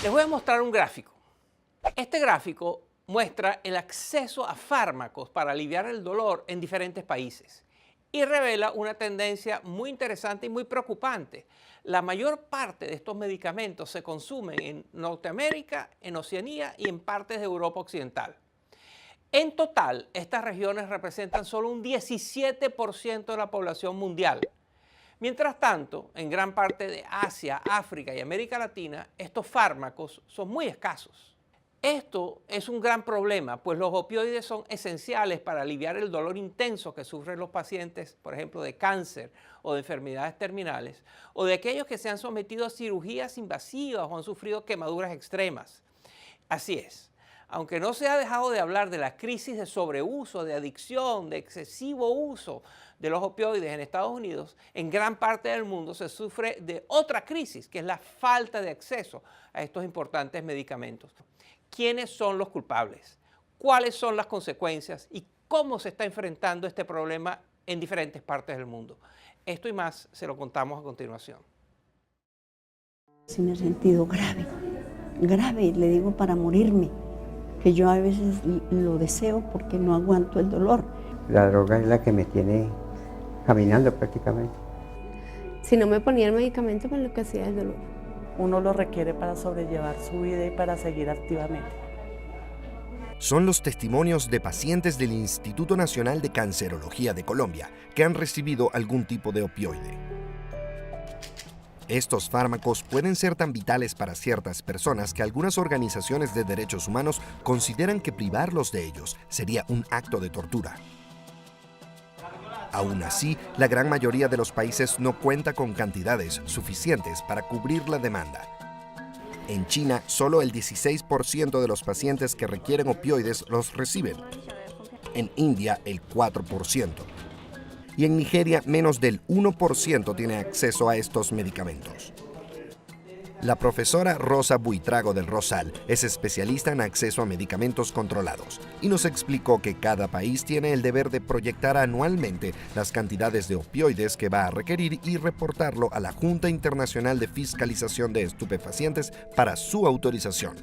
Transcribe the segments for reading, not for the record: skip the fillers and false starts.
Les voy a mostrar un gráfico. Este gráfico muestra el acceso a fármacos para aliviar el dolor en diferentes países y revela una tendencia muy interesante y muy preocupante. La mayor parte de estos medicamentos se consumen en Norteamérica, en Oceanía y en partes de Europa Occidental. En total, estas regiones representan solo un 17% de la población mundial. Mientras tanto, en gran parte de Asia, África y América Latina, estos fármacos son muy escasos. Esto es un gran problema, pues los opioides son esenciales para aliviar el dolor intenso que sufren los pacientes, por ejemplo, de cáncer o de enfermedades terminales, o de aquellos que se han sometido a cirugías invasivas o han sufrido quemaduras extremas. Así es. Aunque no se ha dejado de hablar de la crisis de sobreuso, de adicción, de excesivo uso de los opioides en Estados Unidos, en gran parte del mundo se sufre de otra crisis, que es la falta de acceso a estos importantes medicamentos. ¿Quiénes son los culpables? ¿Cuáles son las consecuencias? ¿Y cómo se está enfrentando este problema en diferentes partes del mundo? Esto y más se lo contamos a continuación. Sí me he sentido grave, le digo, para morirme. Que yo a veces lo deseo porque no aguanto el dolor. La droga es la que me tiene caminando prácticamente. Si no me ponía el medicamento, pues lo que hacía es el dolor. Uno lo requiere para sobrellevar su vida y para seguir activamente. Son los testimonios de pacientes del Instituto Nacional de Cancerología de Colombia que han recibido algún tipo de opioide. Estos fármacos pueden ser tan vitales para ciertas personas que algunas organizaciones de derechos humanos consideran que privarlos de ellos sería un acto de tortura. Aún así, la gran mayoría de los países no cuenta con cantidades suficientes para cubrir la demanda. En China, solo el 16% de los pacientes que requieren opioides los reciben. En India, el 4%. Y en Nigeria, menos del 1% tiene acceso a estos medicamentos. La profesora Rosa Buitrago del Rosal es especialista en acceso a medicamentos controlados y nos explicó que cada país tiene el deber de proyectar anualmente las cantidades de opioides que va a requerir y reportarlo a la Junta Internacional de Fiscalización de Estupefacientes para su autorización.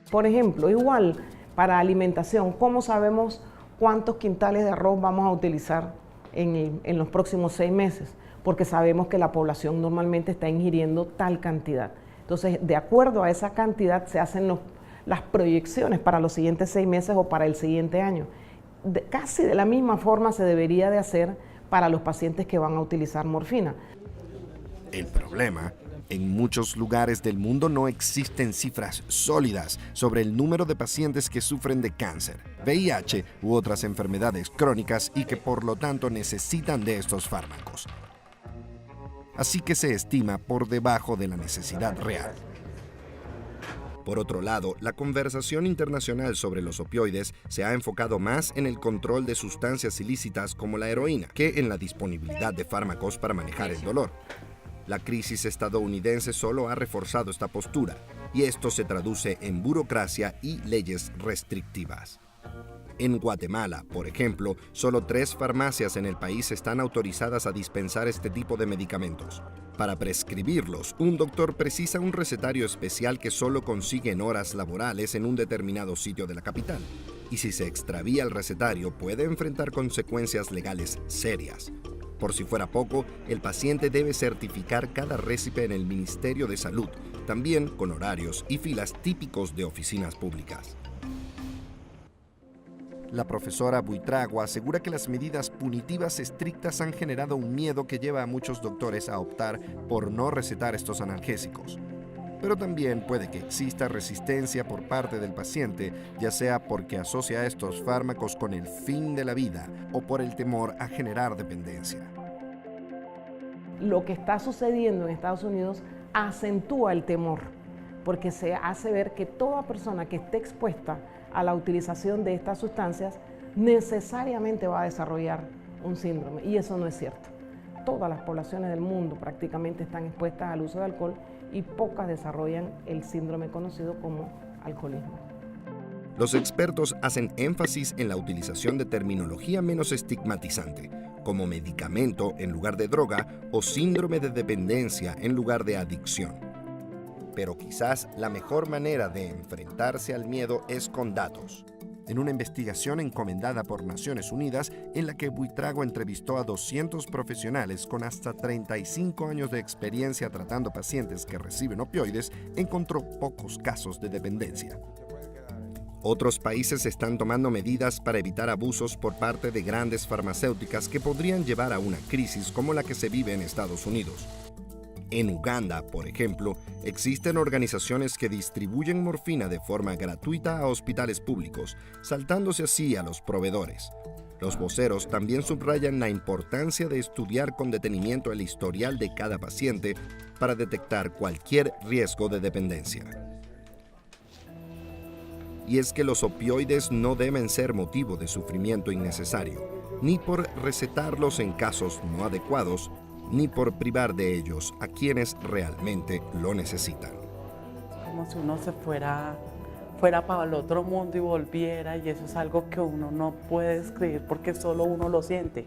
Por ejemplo, igual para alimentación, ¿cómo sabemos cuántos quintales de arroz vamos a utilizar en los próximos 6 meses? Porque sabemos que la población normalmente está ingiriendo tal cantidad. Entonces, de acuerdo a esa cantidad se hacen las proyecciones para los siguientes 6 meses o para el siguiente año. Casi de la misma forma se debería de hacer para los pacientes que van a utilizar morfina. El problema: en muchos lugares del mundo no existen cifras sólidas sobre el número de pacientes que sufren de cáncer, VIH u otras enfermedades crónicas y que por lo tanto necesitan de estos fármacos. Así que se estima por debajo de la necesidad real. Por otro lado, la conversación internacional sobre los opioides se ha enfocado más en el control de sustancias ilícitas como la heroína que en la disponibilidad de fármacos para manejar el dolor. La crisis estadounidense solo ha reforzado esta postura, y esto se traduce en burocracia y leyes restrictivas. En Guatemala, por ejemplo, solo 3 farmacias en el país están autorizadas a dispensar este tipo de medicamentos. Para prescribirlos, un doctor precisa un recetario especial que solo consigue en horas laborales en un determinado sitio de la capital. Y si se extravía el recetario, puede enfrentar consecuencias legales serias. Por si fuera poco, el paciente debe certificar cada récipe en el Ministerio de Salud, también con horarios y filas típicos de oficinas públicas. La profesora Buitrago asegura que las medidas punitivas estrictas han generado un miedo que lleva a muchos doctores a optar por no recetar estos analgésicos. Pero también puede que exista resistencia por parte del paciente, ya sea porque asocia estos fármacos con el fin de la vida o por el temor a generar dependencia. Lo que está sucediendo en Estados Unidos acentúa el temor, porque se hace ver que toda persona que esté expuesta a la utilización de estas sustancias necesariamente va a desarrollar un síndrome, y eso no es cierto. Todas las poblaciones del mundo prácticamente están expuestas al uso de alcohol y pocas desarrollan el síndrome conocido como alcoholismo. Los expertos hacen énfasis en la utilización de terminología menos estigmatizante, como medicamento en lugar de droga o síndrome de dependencia en lugar de adicción. pero quizás la mejor manera de enfrentarse al miedo es con datos. En una investigación encomendada por Naciones Unidas, en la que Buitrago entrevistó a 200 profesionales con hasta 35 años de experiencia tratando pacientes que reciben opioides, encontró pocos casos de dependencia. Otros países están tomando medidas para evitar abusos por parte de grandes farmacéuticas que podrían llevar a una crisis como la que se vive en Estados Unidos. En Uganda, por ejemplo, existen organizaciones que distribuyen morfina de forma gratuita a hospitales públicos, saltándose así a los proveedores. Los voceros también subrayan la importancia de estudiar con detenimiento el historial de cada paciente para detectar cualquier riesgo de dependencia. Y es que los opioides no deben ser motivo de sufrimiento innecesario, ni por recetarlos en casos no adecuados, ni por privar de ellos a quienes realmente lo necesitan. Como si uno se fuera para el otro mundo y volviera, y eso es algo que uno no puede describir porque solo uno lo siente.